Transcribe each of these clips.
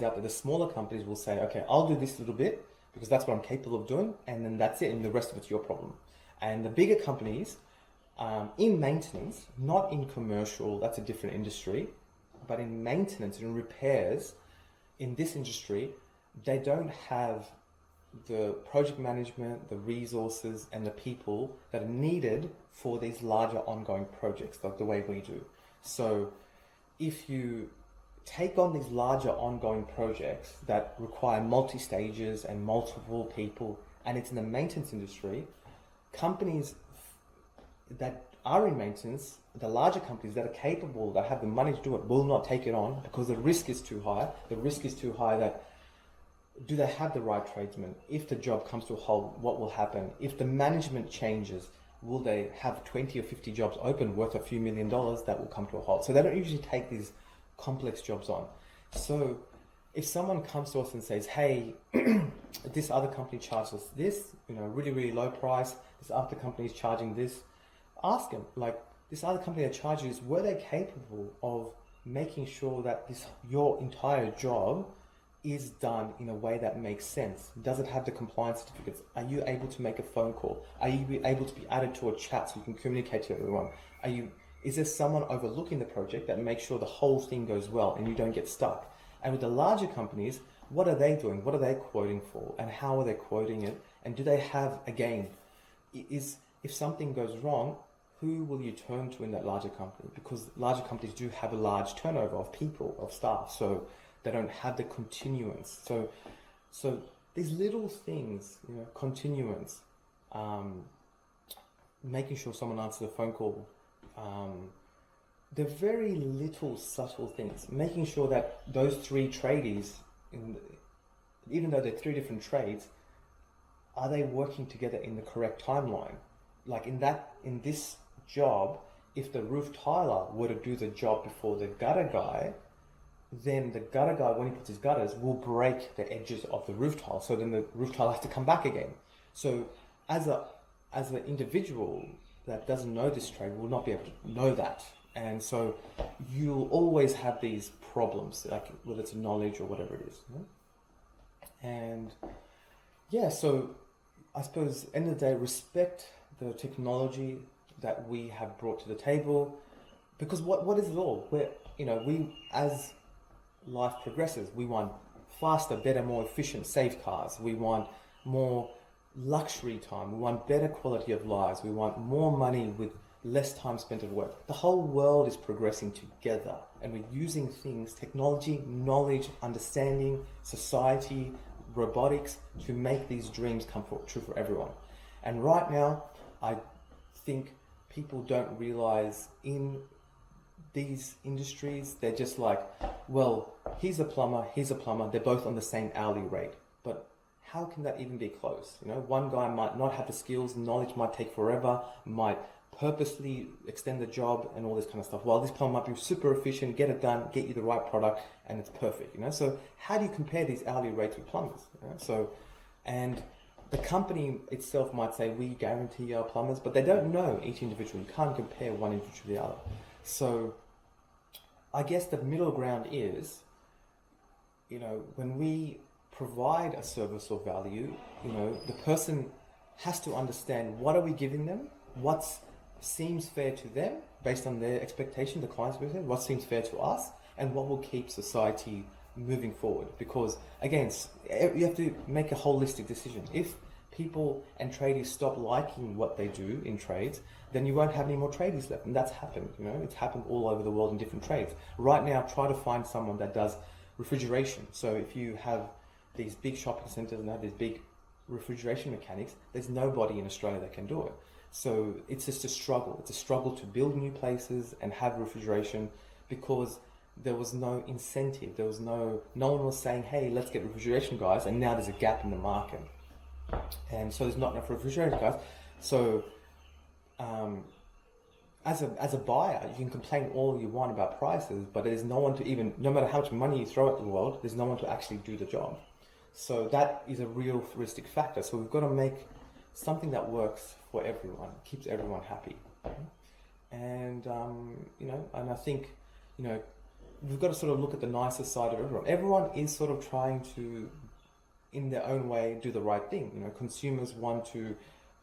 out there, the smaller companies will say, okay, I'll do this little bit because that's what I'm capable of doing, and then that's it, and the rest of it's your problem. And the bigger companies, in maintenance, not in commercial, that's a different industry, but in maintenance and repairs, in this industry, they don't have the project management, the resources, and the people that are needed for these larger ongoing projects, like the way we do. So if you take on these larger ongoing projects that require multi-stages and multiple people, and it's in the maintenance industry, companies that are in maintenance, the larger companies that are capable, that have the money to do it, will not take it on because the risk is too high. The risk is too high that, do they have the right tradesmen? If the job comes to a halt, what will happen? If the management changes, will they have 20 or 50 jobs open worth a few $1 million that will come to a halt? So they don't usually take these complex jobs on. So if someone comes to us and says, hey, this other company charges us this, really, really low price, this other company is charging this, ask them, like, this other company that charges, were they capable of making sure that your entire job is done in a way that makes sense? Does it have the compliance certificates? Are you able to make a phone call? Are you able to be added to a chat so you can communicate to everyone? Is there someone overlooking the project that makes sure the whole thing goes well and you don't get stuck? And with the larger companies, what are they doing? What are they quoting for? And how are they quoting it? And do they have, again, if something goes wrong, who will you turn to in that larger company? Because larger companies do have a large turnover of people, of staff, so they don't have the continuance. So these little things, continuance, making sure someone answers the phone call, they're very little subtle things. Making sure that those three tradies, even though they're three different trades, are they working together in the correct timeline? Like in this job, if the roof tiler were to do the job before the gutter guy, then the gutter guy, when he puts his gutters, will break the edges of the roof tile. So then the roof tile has to come back again. So as an individual that doesn't know this trade will not be able to know that. And so you'll always have these problems, like whether it's knowledge or whatever it is. And yeah, so I suppose at the end of the day, respect the technology that we have brought to the table, because what is it all? We as life progresses, we want faster, better, more efficient, safe cars. We want more luxury time. We want better quality of lives. We want more money with less time spent at work. The whole world is progressing together, and we're using things, technology, knowledge, understanding, society, robotics to make these dreams come true for everyone. And right now, I think people don't realize in these industries, they're just like, well, he's a plumber, they're both on the same hourly rate. But how can that even be close? One guy might not have the skills, knowledge might take forever, might purposely extend the job and all this kind of stuff, while this plumber might be super efficient, get it done, get you the right product, and it's perfect. So how do you compare these hourly rates with plumbers? And the company itself might say, we guarantee our plumbers, but they don't know each individual. You can't compare one individual to the other. So I guess the middle ground is, when we provide a service or value, the person has to understand, what are we giving them? What seems fair to them based on their expectation, the client's expectation, what seems fair to us, and what will keep society moving forward. Because again, you have to make a holistic decision. If people and tradies stop liking what they do in trades, then you won't have any more tradies left. And that's happened, it's happened all over the world in different trades. Right now, try to find someone that does refrigeration. So if you have these big shopping centers and have these big refrigeration mechanics, there's nobody in Australia that can do it. So it's just a struggle. It's a struggle to build new places and have refrigeration, because there was no incentive. There was no one was saying, hey, let's get refrigeration guys, and now there's a gap in the market. And so there's not enough refrigeration guys. So as a buyer, you can complain all you want about prices, but there's no one to even, no matter how much money you throw at the world, there's no one to actually do the job. So that is a real heuristic factor. So we've got to make something that works for everyone, keeps everyone happy. And, and I think, we've got to sort of look at the nicest side of everyone. Everyone is sort of trying to, in their own way, do the right thing. You know, consumers want to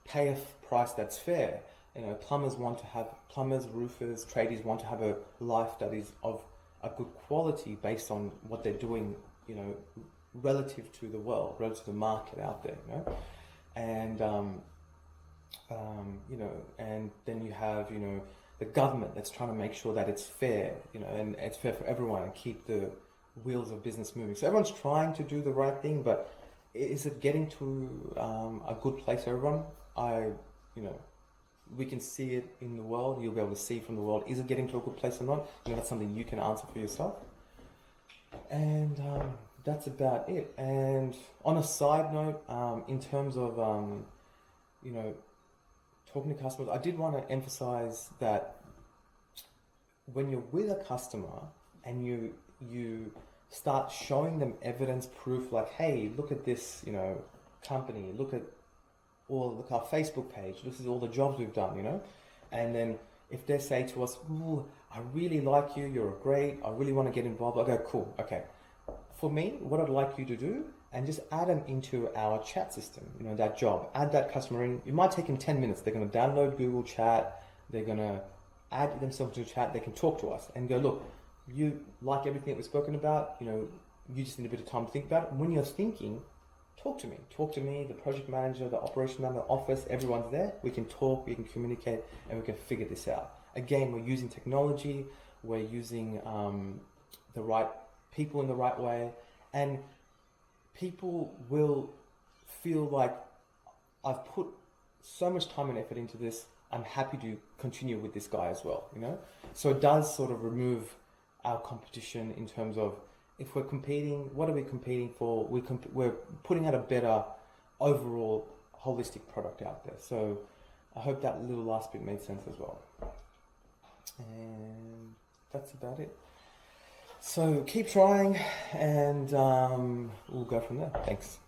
pay a price that's fair. You know, plumbers, roofers, tradies want to have a life that is of a good quality based on what they're doing, you know, relative to the world, relative to the market out there, you know. And, you know, and then you have, you know, the government that's trying to make sure that it's fair, you know, and it's fair for everyone and keep the wheels of business moving. So everyone's trying to do the right thing, but is it getting to a good place for everyone? You know, we can see it in the world. You'll be able to see from the world. Is it getting to a good place or not? You know, that's something you can answer for yourself. And that's about it. And on a side note, in terms of, you know, talking to customers, I did want to emphasize that when you're with a customer and you start showing them evidence, proof, like, hey, look at this, you know, company, look at our Facebook page, this is all the jobs we've done, you know, and then if they say to us, ooh, I really like you, you're great, I really want to get involved, I go, cool, okay. For me, what I'd like you to do, and just add them into our chat system, you know, that job, add that customer in. It might take them 10 minutes. They're going to download Google Chat, they're going to add themselves to the chat, they can talk to us and go, look, you like everything that we've spoken about, you know, you just need a bit of time to think about it. When you're thinking, talk to me, the project manager, the operation manager, the office, everyone's there. We can talk, we can communicate, and we can figure this out. Again, we're using technology, we're using the right people in the right way, and people will feel like, I've put so much time and effort into this, I'm happy to continue with this guy as well, you know? So it does sort of remove our competition in terms of, if we're competing, what are we competing for? We're putting out a better overall holistic product out there. So I hope that little last bit made sense as well. And that's about it. So keep trying, and we'll go from there. Thanks.